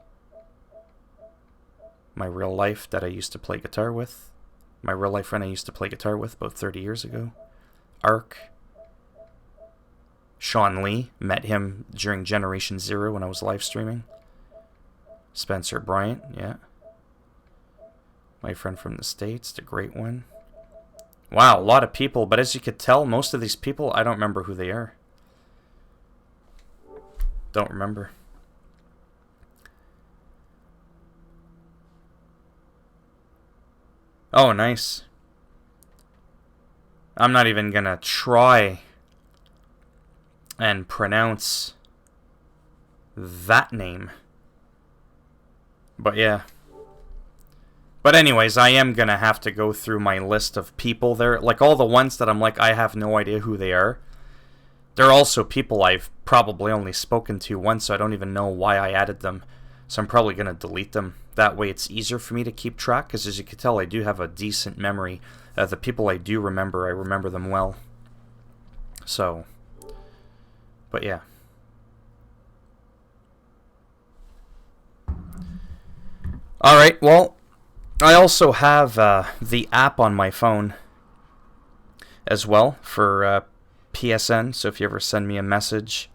My real life that I used to play guitar with. My real life friend I used to play guitar with about 30 years ago. Ark. Sean Lee, met him during Generation Zero when I was live streaming. Spencer Bryant, yeah. My friend from the States, the great one. Wow, a lot of people, but as you could tell, most of these people, I don't remember who they are. Don't remember. Oh, nice. I'm not even gonna try and pronounce that name. But yeah. But anyways, I am going to have to go through my list of people there. Like, all the ones that I'm like, I have no idea who they are. They're also people I've probably only spoken to once, so I don't even know why I added them. So I'm probably going to delete them. That way it's easier for me to keep track, because as you can tell, I do have a decent memory. The people I do remember, I remember them well. So, but yeah. Alright, well, I also have the app on my phone as well for PSN, so if you ever send me a message.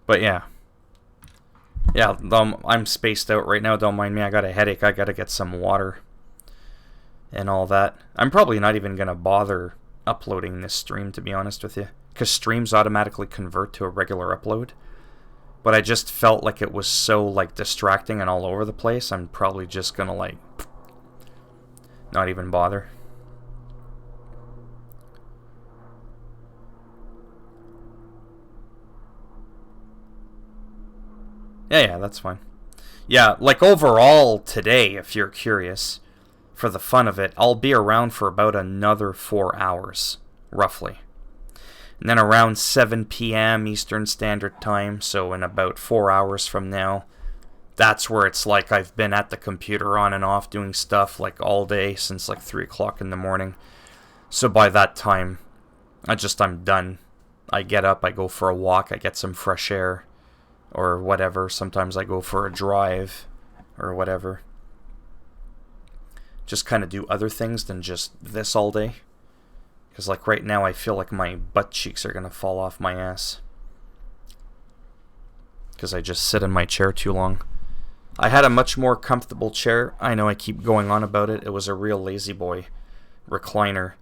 But yeah. Yeah, I'm spaced out right now, don't mind me, I got a headache, I gotta get some water and all that. I'm probably not even gonna bother uploading this stream, to be honest with you, because streams automatically convert to a regular upload. But I just felt like it was so, like, distracting and all over the place, I'm probably just gonna, like, not even bother. Yeah, that's fine. Yeah, like, overall today, if you're curious, for the fun of it, I'll be around for about another 4 hours, roughly. And then around 7 p.m. Eastern Standard Time, so in about 4 hours from now, that's where it's like I've been at the computer on and off doing stuff like all day since like 3 o'clock in the morning. So by that time, I'm done. I get up, I go for a walk, I get some fresh air, or whatever. Sometimes I go for a drive, or whatever. Just kind of do other things than just this all day. Because like right now I feel like my butt cheeks are going to fall off my ass. Because I just sit in my chair too long. I had a much more comfortable chair. I know I keep going on about it. It was a real lazy boy recliner.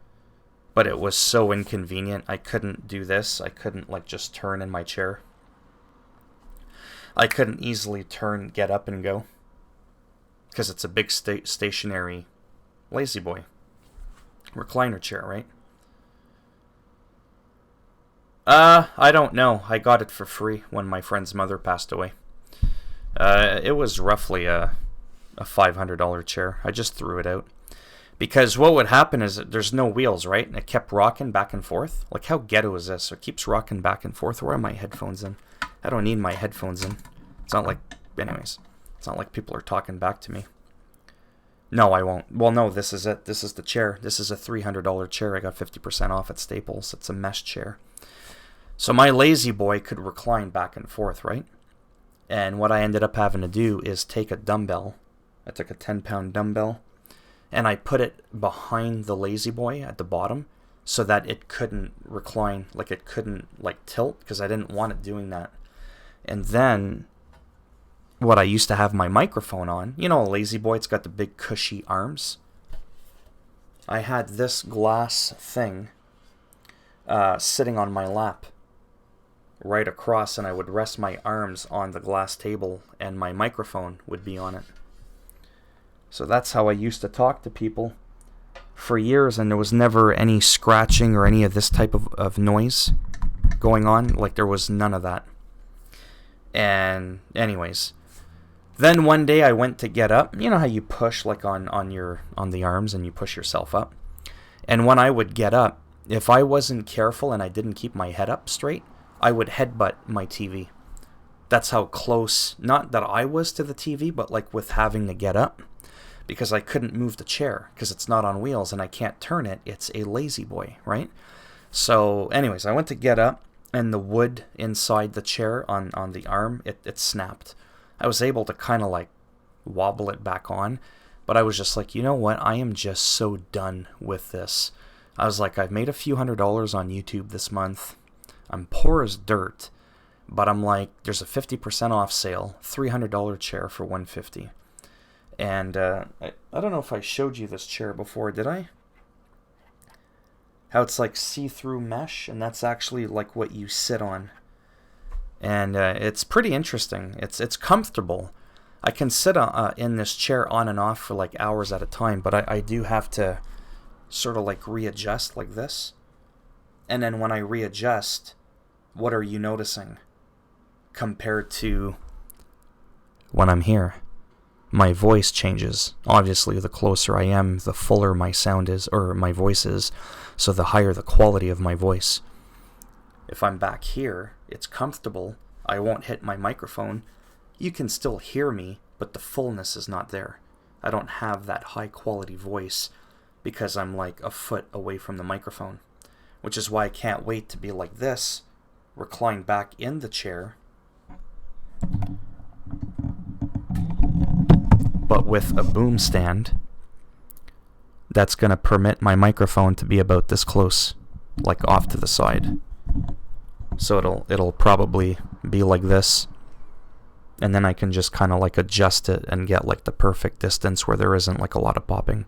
But it was so inconvenient. I couldn't do this. I couldn't like just turn in my chair. I couldn't easily turn, get up and go. Because it's a big stationary lazy boy recliner chair, right? I don't know. I got it for free when my friend's mother passed away. It was roughly a $500 chair. I just threw it out. Because what would happen is that there's no wheels, right? And it kept rocking back and forth. Like, how ghetto is this? It keeps rocking back and forth. Where are my headphones in? I don't need my headphones in. It's not like... Anyways. It's not like people are talking back to me. No, I won't. Well, no, this is it. This is the chair. This is a $300 chair. I got 50% off at Staples. It's a mesh chair. So my lazy boy could recline back and forth, right? And what I ended up having to do is take a dumbbell. I took a 10-pound dumbbell. And I put it behind the lazy boy at the bottom so that it couldn't recline, like it couldn't like tilt, because I didn't want it doing that. And then what I used to have my microphone on, you know, a lazy boy, it's got the big cushy arms. I had this glass thing sitting on my lap right across, and I would rest my arms on the glass table and my microphone would be on it. So that's how I used to talk to people for years, and there was never any scratching or any of this type of noise going on. Like, there was none of that. And anyways, then one day I went to get up. You know how you push like on the arms and you push yourself up? And when I would get up, if I wasn't careful and I didn't keep my head up straight, I would headbutt my TV. That's how close, not that I was to the TV, but like with having to get up. Because I couldn't move the chair, because it's not on wheels and I can't turn it. It's a lazy boy, right? So anyways, I went to get up, and the wood inside the chair on the arm, it snapped. I was able to kind of like wobble it back on, but I was just like, you know what? I am just so done with this. I was like, I've made a few $100s on YouTube this month. I'm poor as dirt, but I'm like, there's a 50% off sale, $300 chair for $150. And I don't know if I showed you this chair before, did I? How it's like see-through mesh, and that's actually like what you sit on. And it's pretty interesting. It's comfortable. I can sit in this chair on and off for like hours at a time, but I do have to sort of like readjust like this. And then when I readjust, what are you noticing compared to when I'm here? My voice changes. Obviously, the closer I am, the fuller my sound is, or my voice is, so the higher the quality of my voice. If I'm back here, it's comfortable. I won't hit my microphone. You can still hear me, but the fullness is not there. I don't have that high quality voice because I'm like a foot away from the microphone, which is why I can't wait to be like this, recline back in the chair, but with a boom stand that's going to permit my microphone to be about this close, like off to the side. So it'll probably be like this, and then I can just kind of like adjust it and get like the perfect distance where there isn't like a lot of popping,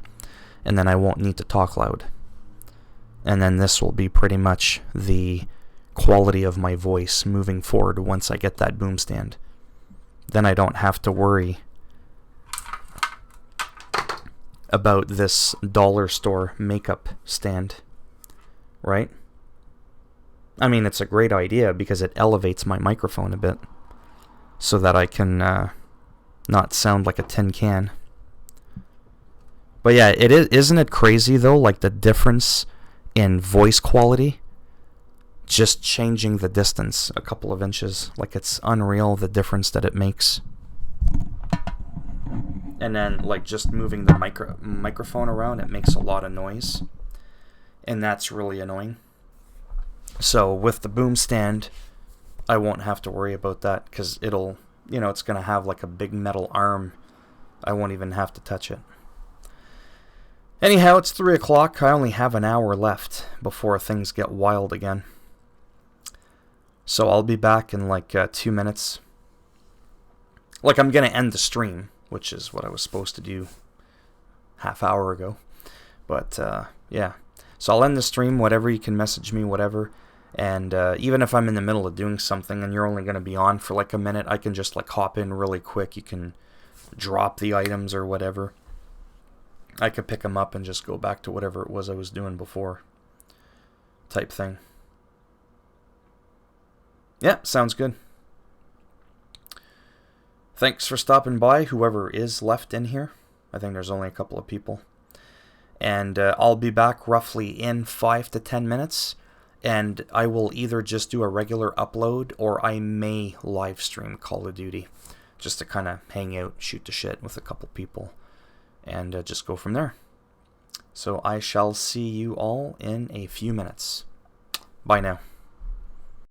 and then I won't need to talk loud. And then this will be pretty much the quality of my voice moving forward once I get that boom stand. Then I don't have to worry about this dollar store makeup stand, right? I mean, it's a great idea because it elevates my microphone a bit so that I can not sound like a tin can. But yeah, isn't it crazy though, like the difference in voice quality, just changing the distance a couple of inches. Like, it's unreal the difference that it makes. And then like just moving the microphone around, it makes a lot of noise, and that's really annoying. So with the boom stand, I won't have to worry about that because it'll, it's going to have like a big metal arm. I won't even have to touch it. Anyhow, it's 3 o'clock. I only have an hour left before things get wild again. So I'll be back in like 2 minutes. Like, I'm going to end the stream, which is what I was supposed to do half hour ago. But yeah. So I'll end the stream, whatever. You can message me, whatever. And even if I'm in the middle of doing something and you're only going to be on for like a minute, I can just like hop in really quick. You can drop the items or whatever. I could pick them up and just go back to whatever it was I was doing before, type thing. Yeah, sounds good. Thanks for stopping by, whoever is left in here. I think there's only a couple of people. And I'll be back roughly in 5 to 10 minutes. And I will either just do a regular upload or I may live stream Call of Duty. Just to kind of hang out, shoot the shit with a couple people. And just go from there. So I shall see you all in a few minutes. Bye now.